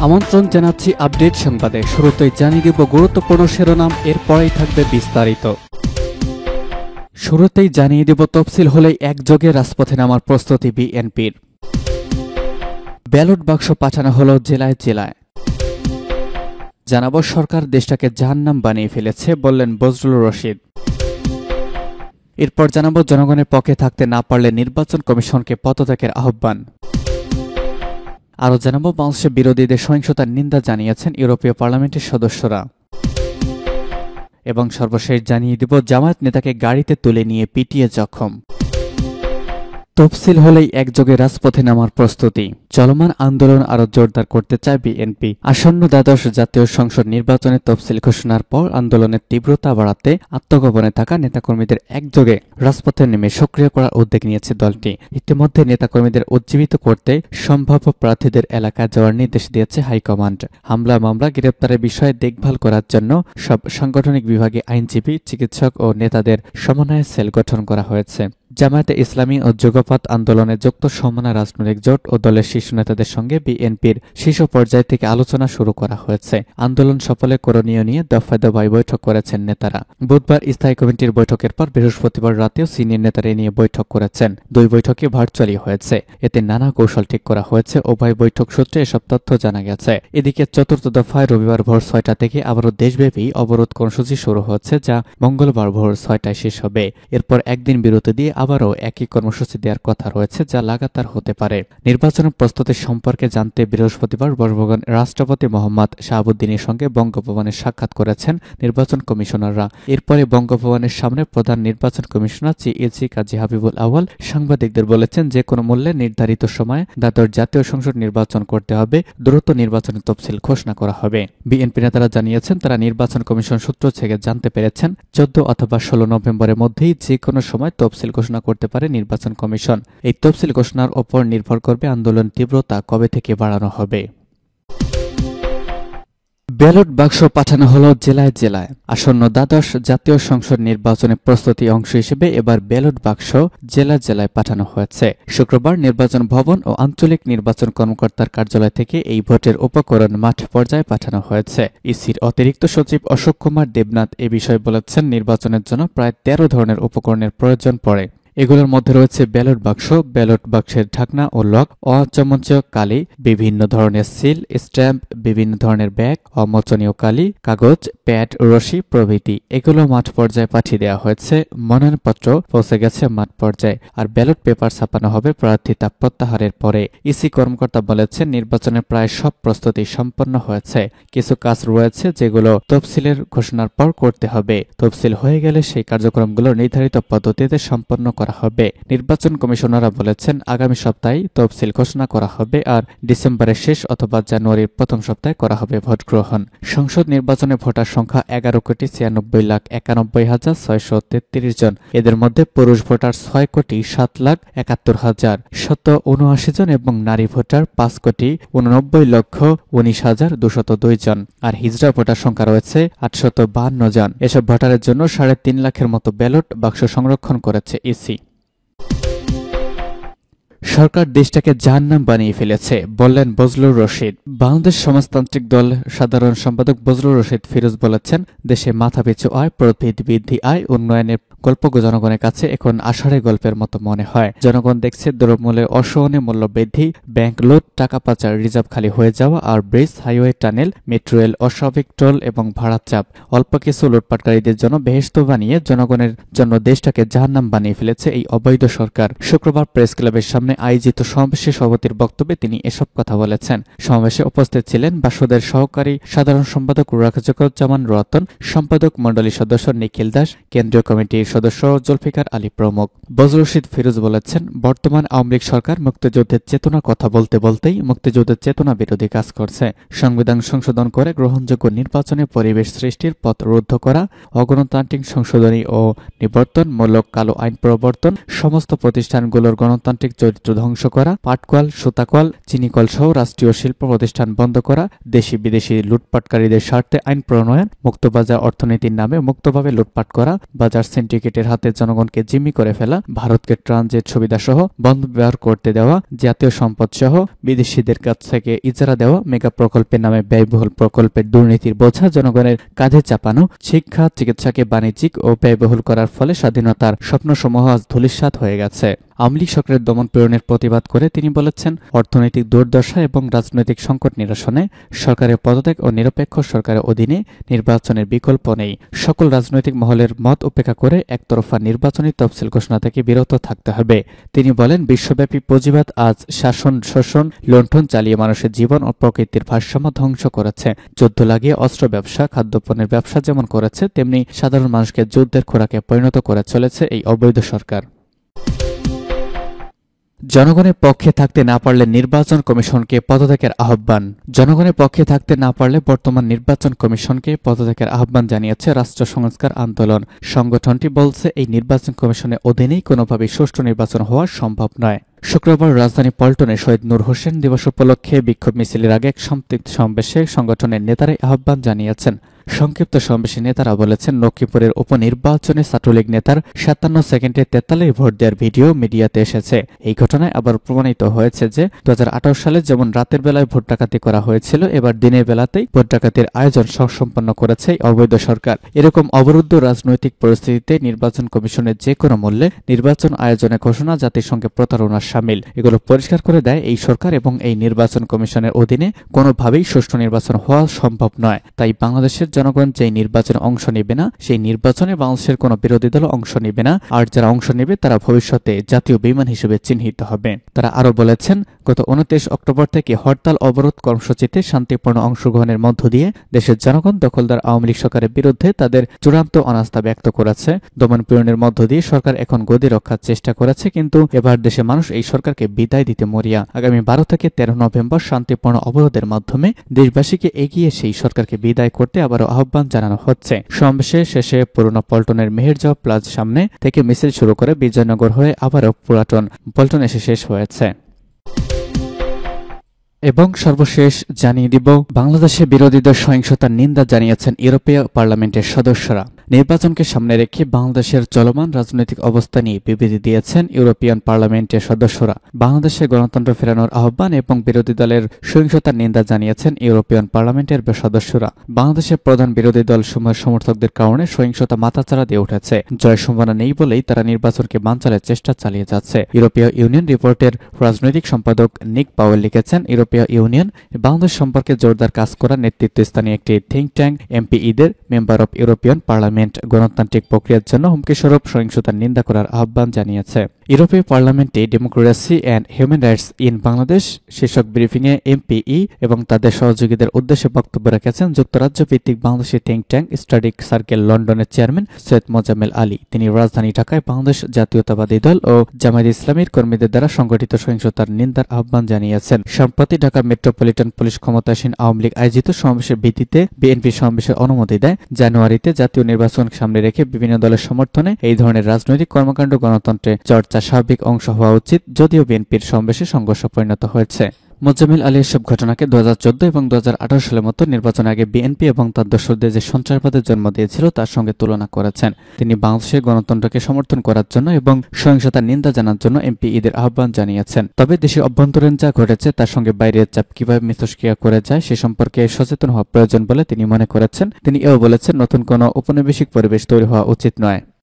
আমন্ত্রণ জানাচ্ছি আপডেট সংবাদে। শুরুতেই জানিয়ে দেব গুরুত্বপূর্ণ শিরোনাম, এরপরেই থাকবে বিস্তারিত। শুরুতেই জানিয়ে দেব তফসিল হলেই একযোগে রাজপথে নামার প্রস্তুতি বিএনপির। ব্যালট বাক্স পাঠানো হলো জেলায় জেলায়। জানাবো সরকার দেশটাকে জাহান্নাম বানিয়ে ফেলেছে, বললেন বজলুর রশিদ। এরপর জানাবো জনগণের পক্ষে থাকতে না পারলে নির্বাচন কমিশনকে পদত্যাগের আহ্বান। আরও জানাবো বাংলাদেশের বিরোধীদের সহিংসতার নিন্দা জানিয়েছেন ইউরোপীয় পার্লামেন্টের সদস্যরা। এবং সর্বশেষ জানিয়ে দিব জামায়াত নেতাকে গাড়িতে তুলে নিয়ে পিটিয়ে জখম। তফসিল হলেই একযোগে রাজপথে নামার প্রস্তুতি। চলমান আন্দোলন আরও জোরদার করতে চায় বিএনপি। আসন্ন দ্বাদশ জাতীয় সংসদ নির্বাচনের তফসিল ঘোষণার পর আন্দোলনের তীব্রতা বাড়াতে আত্মগোপনে থাকা নেতাকর্মীদের একযোগে রাজপথে নেমে সক্রিয় করার উদ্যোগ নিয়েছে দলটি। ইতিমধ্যে নেতাকর্মীদের উজ্জীবিত করতে সম্ভাব্য প্রার্থীদের এলাকায় যাওয়ার নির্দেশ দিয়েছে হাইকমান্ড। হামলা মামলা গ্রেপ্তারের বিষয়ে দেখভাল করার জন্য সব সাংগঠনিক বিভাগে আইনজীবী, চিকিৎসক ও নেতাদের সমন্বয়ে সেল গঠন করা হয়েছে। জামায়াতে ইসলামী ও যুগপৎ আন্দোলনে যুক্ত সমন্বয় রাজনৈতিক জোট ও দলের শীর্ষ নেতাদের সঙ্গে বিএনপির শীর্ষ পর্যায় থেকে আলোচনা শুরু করা হয়েছে। আন্দোলন সফলে করণীয় নিয়ে দফায় দফায় বৈঠক করেছেন নেতারা। বুধবার স্থায়ী কমিটির বৈঠকের পর বৃহস্পতিবার রাতেও সিনিয়র নেতারা নিয়ে বৈঠক করেছেন। দুই বৈঠকে ভার্চুয়ালি হয়েছে। এতে নানা কৌশল ঠিক করা হয়েছে। উভয় বৈঠক সূত্রে এসব তথ্য জানা গেছে। এদিকে চতুর্থ দফায় রবিবার ভোর ৬টা থেকে আবারও দেশব্যাপী অবরোধ কর্মসূচি শুরু হচ্ছে, যা মঙ্গলবার ভোর ৬টায় শেষ হবে। এরপর একদিন বিরতি দিয়ে আবারও একই কর্মসূচি দেওয়ার কথা রয়েছে, যা লাগাতার হতে পারে। নির্বাচনের প্রস্তুতি সম্পর্কে জানতে বৃহস্পতিবার বঙ্গবন্ধু রাষ্ট্রপতি মোহাম্মদ শাহাবুদ্দিনের সঙ্গে বঙ্গভবনে সাক্ষাৎ করেছেন নির্বাচন কমিশনাররা। এরপরে বঙ্গভবনের সামনে প্রধান নির্বাচন কমিশনার সিএজি কাজী হাবিবুল আউয়াল সাংবাদিকদের বলেছেন, যে কোনো মূল্যে নির্ধারিত সময়ে দ্বাদশ জাতীয় সংসদ নির্বাচন করতে হবে। দ্রুত নির্বাচনের তফসিল ঘোষণা করা হবে। বিএনপি নেতারা জানিয়েছেন, তারা নির্বাচন কমিশন সূত্র থেকে জানতে পেরেছেন 14 অথবা 16 নভেম্বরের মধ্যেই যে কোনো সময় তফসিল ঘোষণা করতে পারে নির্বাচন কমিশন। এই তফসিল ঘোষণার ওপর নির্ভর করবে আন্দোলন তীব্রতা কবে থেকে বাড়ানো হবে। ব্যালট বাক্স পাঠানো হলো জেলায় জেলায়। আসন্ন দ্বাদশ জাতীয় সংসদ নির্বাচনের প্রস্তুতি অংশ হিসেবে এবার ব্যালট বাক্স জেলা জেলায় পাঠানো হয়েছে। শুক্রবার নির্বাচন ভবন ও আঞ্চলিক নির্বাচন কর্মকর্তার কার্যালয় থেকে এই ভোটের উপকরণ মাঠ পর্যায়ে পাঠানো হয়েছে। ইসির অতিরিক্ত সচিব অশোক কুমার দেবনাথ এ বিষয়ে বলেছেন, নির্বাচনের জন্য প্রায় 13 ধরনের উপকরণের প্রয়োজন পড়ে। এগুলোর মধ্যে রয়েছে ব্যালট বাক্স, ব্যালট বাক্সের ঢাকনা ও লক, অচমঞ্চীয় কালি, বিভিন্ন ধরনের সিল, স্ট্যাম্প, বিভিন্ন ধরনের ব্যাগ, অমোচনীয় কালি, কাগজ, প্যাড, রশি প্রভৃতি। এগুলো মাঠ পর্যায়ে পাঠিয়ে দেওয়া হয়েছে। মনোনয়নপত্র পৌঁছে গেছে মাঠ পর্যায়ে। আর ব্যালট পেপার ছাপানো হবে প্রার্থিতা প্রত্যাহারের পরে। ইসি কর্মকর্তা বলেছেন, নির্বাচনের প্রায় সব প্রস্তুতি সম্পন্ন হয়েছে। কিছু কাজ রয়েছে যেগুলো তফসিলের ঘোষণার পর করতে হবে। তফসিল হয়ে গেলে সেই কার্যক্রমগুলো নির্ধারিত পদ্ধতিতে সম্পন্ন করা হবে। নির্বাচন কমিশনাররা বলেছেন, আগামী সপ্তাহে তফসিল ঘোষণা করা হবে আর ডিসেম্বরের শেষ অথবা জানুয়ারির প্রথম সপ্তাহে করা হবে ভোট গ্রহণ। সংসদ নির্বাচনে ভোটার সংখ্যা 11,96,71,633 জন। এদের মধ্যে পুরুষ ভোটার 6,07,71,779 জন এবং নারী ভোটার 5,89,19,202 জন। আর হিজড়া ভোটার সংখ্যা রয়েছে 852 জন। এসব ভোটারের জন্য 3.5 লাখের মতো ব্যালট বাক্স সংরক্ষণ করেছে ইসি। সরকার দেশটাকে জাহান্নাম বানিয়ে ফেলেছে, বললেন বজলুর রশিদ। বাংলাদেশ সমাজতান্ত্রিক দল সাধারণ সম্পাদক বজলুর রশিদ ফিরোজ বলেছেন, দেশে মাথাপিছু আয়, প্রবৃদ্ধি বৃদ্ধি, আয় উন্নয়নের গল্প জনগণের কাছে এখন আষাঢ়ে গল্পের মতো মনে হয়। জনগণ দেখছে দ্রব্যমূল্যের অসহনীয় মূল্য বৃদ্ধি, ব্যাংক লুট, টাকা পাচার, রিজার্ভ খালি হয়ে যাওয়া আর bridge, highway, tunnel, metro rail, অস্বাভাবিক টোল এবং ভাড়ার চাপ। অল্প কিছু লুটপাটকারীদের জন্য বেহেশত বানিয়ে জনগণের জন্য দেশটাকে জাহান্নাম বানিয়ে ফেলেছে এই অবৈধ সরকার। শুক্রবার প্রেস ক্লাবের সামনে আয়োজিত সমাবেশে সভাপতির বক্তব্যে তিনি এসব কথা বলেছেন। সমাবেশে উপস্থিত ছিলেন বাসদের সহকারী সাধারণ সম্পাদক রাখাজুজ্জামান রতন, সম্পাদক মণ্ডলী সদস্য নিখিল দাস, কেন্দ্রীয় কমিটির সদস্য জুলফিকার আলী প্রমুখ। বজলুর রশিদ ফিরোজ বলেছেন, বর্তমান আওয়ামী লীগ সরকার মুক্তিযুদ্ধের চেতনার কথা বলতে বলতেই মুক্তিযুদ্ধের চেতনা বিরোধী কাজ করছে। সংবিধান সংশোধন করে গ্রহণযোগ্য নির্বাচনে পরিবেশ সৃষ্টির পথ রুদ্ধ করা, অগণতান্ত্রিক সংশোধনী ও নিবর্তনমূলক কালো আইন প্রবর্তন, সমস্ত প্রতিষ্ঠানগুলোর গণতান্ত্রিক চরিত্র ধ্বংস করা, পাটকল, সুতাকল, চিনিকল সহ রাষ্ট্রীয় শিল্প প্রতিষ্ঠান বন্ধ করা, দেশি বিদেশি লুটপাটকারীদের স্বার্থে আইন প্রণয়ন, মুক্তবাজার অর্থনীতির নামে মুক্তভাবে লুটপাট করা, বাজার সিন্ডিকেটের হাতে জনগণকে জিম্মি করে ফেলা, ভারতকে ট্রানজিট সুবিধা সহ বন্ধ ব্যবহার করতে দেওয়া, জাতীয় সম্পদ সহ বিদেশিদের কাছ থেকে ইজারা দেওয়া, মেগা প্রকল্পের নামে ব্যয়বহুল প্রকল্পের দুর্নীতির বোঝা জনগণের কাঁধে চাপানো, শিক্ষা চিকিৎসাকে বাণিজ্যিক ও ব্যয়বহুল করার ফলে স্বাধীনতার স্বপ্নসমূহ আজ ধূলিসাৎ হয়ে গেছে। আওয়ামী লীগ সরকারের দমন পীড়নের প্রতিবাদ করে তিনি বলেছেন, অর্থনৈতিক দুর্দশা এবং রাজনৈতিক সংকট নিরসনে সরকারের পদত্যাগ ও নিরপেক্ষ সরকারের অধীনে নির্বাচনের বিকল্প নেই। সকল রাজনৈতিক মহলের মত উপেক্ষা করে একতরফা নির্বাচনী তফসিল ঘোষণা থেকে বিরত থাকতে হবে। তিনি বলেন, বিশ্বব্যাপী পুঁজিবাদ আজ শাসন শোষণ লুণ্ঠন চালিয়ে মানুষের জীবন ও প্রকৃতির ভারসাম্য ধ্বংস করেছে। যুদ্ধ লাগিয়ে অস্ত্র ব্যবসা, খাদ্যপণ্যের ব্যবসা যেমন করেছে, তেমনি সাধারণ মানুষকে যুদ্ধের খোরাকে পরিণত করে চলেছে এই অবৈধ সরকার। জনগণের পক্ষে থাকতে না পারলে নির্বাচন কমিশনকে পদত্যাগের আহ্বান। জনগণের পক্ষে থাকতে না পারলে বর্তমান নির্বাচন কমিশনকে পদত্যাগের আহ্বান জানিয়েছে রাষ্ট্র সংস্কার আন্দোলন। সংগঠনটি বলছে, এই নির্বাচন কমিশনের অধীনেই কোনোভাবেই সুষ্ঠু নির্বাচন হওয়া সম্ভব নয়। শুক্রবার রাজধানী পল্টনে শহীদ নূর হোসেন দিবস উপলক্ষে বিক্ষোভ মিছিলের আগে এক সংক্ষিপ্ত সমাবেশে সংগঠনের নেতারা আহ্বান জানিয়েছেন। সংক্ষিপ্ত সমাবেশে নেতারা বলেছেন, লক্ষ্মীপুরের উপনির্বাচনে ছাত্রলীগ নেতার 57 সেকেন্ডে 43 ভোট দেওয়ার ভিডিও মিডিয়াতে এসেছে। এই ঘটনায় আবার প্রমাণিত হয়েছে যে 2018 সালে যেমন রাতের বেলায় ভোট ডাকাতি করা হয়েছিল, এবার দিনের বেলাতেই ভোট ডাকাতির আয়োজন সম্পন্ন করেছে অবৈধ সরকার। এরকম অবরুদ্ধ রাজনৈতিক পরিস্থিতিতে নির্বাচন কমিশনের যে কোনো মূল্যে নির্বাচন আয়োজনের ঘোষণা জাতিসংঘে প্রতারণার শামিল। এগুলো পরিষ্কার করে দেয় এই সরকার এবং এই নির্বাচন কমিশনের অধীনে কোনোভাবেই সুষ্ঠু নির্বাচন হওয়া সম্ভব নয়। তাই বাংলাদেশের জনগণ যেই নির্বাচনে অংশ নেবে না, সেই নির্বাচনে বাংলাদেশের কোনো বিরোধী দল অংশ নেবে না, আর যারা অংশ নেবে তারা ভবিষ্যতে জাতীয় বেঈমান হিসেবে চিহ্নিত হবে। তারা আরও বলেছেন, গত 29 অক্টোবর থেকে হরতাল অবরোধ কর্মসূচিতে শান্তিপূর্ণ অংশগ্রহণের মধ্য দিয়ে দেশের জনগণ দখলদার আওয়ামী লীগ সরকারের বিরুদ্ধে তাদের চূড়ান্ত অনাস্থা ব্যক্ত করেছে। দমন পীড়নের মধ্য দিয়ে সরকার এখন গদি রক্ষার চেষ্টা করেছে, কিন্তু এবার দেশের মানুষ এই সরকারকে বিদায় দিতে মরিয়া। আগামী 12 থেকে 13 নভেম্বর শান্তিপূর্ণ অবরোধের মাধ্যমে দেশবাসীকে এগিয়ে সেই সরকারকে বিদায় করতে আবারও আহ্বান জানানো হচ্ছে। সমাবেশে শেষে পুরনো পল্টনের মেহেরজব প্লাজা সামনে থেকে মিছিল শুরু করে বিজয়নগর হয়ে আবারও পুরাতন পল্টন এসে শেষ হয়েছে। এবং সর্বশেষ জানিয়ে দিব, বাংলাদেশে বিরোধীদের সহিংসতার নিন্দা জানিয়েছেন ইউরোপীয় পার্লামেন্টের সদস্যরা। নির্বাচনকে সামনে রেখে বাংলাদেশের চলমান রাজনৈতিক অবস্থা নিয়ে বিবৃতি দিয়েছেন ইউরোপিয়ান পার্লামেন্টের সদস্যরা। বাংলাদেশে গণতন্ত্র ফেরানোর আহ্বান এবং বিরোধী দলের সহিংসতার নিন্দা জানিয়েছেন ইউরোপিয়ান পার্লামেন্টের সদস্যরা। বাংলাদেশের প্রধান বিরোধী দল সমূহের সমর্থকদের কারণে সহিংসতা মাথাচাড়া দিয়ে উঠেছে। জয়ের সম্ভাবনা নেই বলেই তারা নির্বাচনকে বানচালের চেষ্টা চালিয়ে যাচ্ছে। ইউরোপীয় ইউনিয়ন রিপোর্টের রাজনৈতিক সম্পাদক নিক পাওয়েল লিখেছেন, ইউরোপীয় ইউনিয়ন বাংলাদেশ সম্পর্কে জোরদার কাজ করা নেতৃত্বস্থানীয় একটি থিঙ্ক ট্যাঙ্ক এমপিইদের মেম্বার অব ইউরোপিয়ান পার্লামেন্ট গণতান্ত্রিক প্রক্রিয়ার জন্য হুমকিস্বরূপ সহিংসতার নিন্দা করার আহ্বান জানিয়েছে। ইউরোপীয় পার্লামেন্টে democracy and human rights in Bangladesh শীর্ষক ব্রিফিংয়ে এমপিই এবং তাদের সহযোগীদের উদ্দেশ্যে বক্তব্য রেখেছেন যুক্তরাজ্য ভিত্তিক Bangladeshi think tank study circle লন্ডনের চেয়ারম্যান সৈয়দ মোজাম্মেল আলী। তিনি রাজধানী ঢাকায় বাংলাদেশ জাতীয়তাবাদী দল ও জামায়াত ইসলামীর কর্মীদের দ্বারা সংগঠিত সহিংসতার নিন্দার আহ্বান জানিয়েছেন। সম্প্রতি ঢাকা মেট্রোপলিটন পুলিশ ক্ষমতাসীন আওয়ামী লীগ আয়োজিত সমাবেশের ভিত্তিতে বিএনপি সমাবেশের অনুমতি দেয়। জানুয়ারিতে জাতীয় নির্বাচন সামনে রেখে বিভিন্ন দলের সমর্থনে এই ধরনের রাজনৈতিক কর্মকাণ্ড গণতন্ত্রে চর্চা স্বাভাবিক অংশ হওয়া উচিত, যদিও বিএনপির সমাবেশে সংঘর্ষ পরিণত হয়েছে। মোজাম্মেল আলী এসব ঘটনাকে 2014 এবং 2018 সালের মতো নির্বাচন আগে বিএনপি এবং তার দর্শকদের যে সন্ত্রাসবাদের জন্ম দিয়েছিল তার সঙ্গে তুলনা করেছেন। তিনি বাংলাদেশের গণতন্ত্রকে সমর্থন করার জন্য এবং সহিংসতার নিন্দা জানার জন্য এমপিইদের আহ্বান জানিয়েছেন। তবে দেশের অভ্যন্তরীণ যা ঘটেছে তার সঙ্গে বাইরের চাপ কিভাবে মিথস্ক্রিয়া করে যায় সে সম্পর্কে সচেতন হওয়া প্রয়োজন বলে তিনি মনে করেছেন। তিনি এও বলেছেন, নতুন কোনো উপনিবেশিক পরিবেশ তৈরি হওয়া উচিত নয়।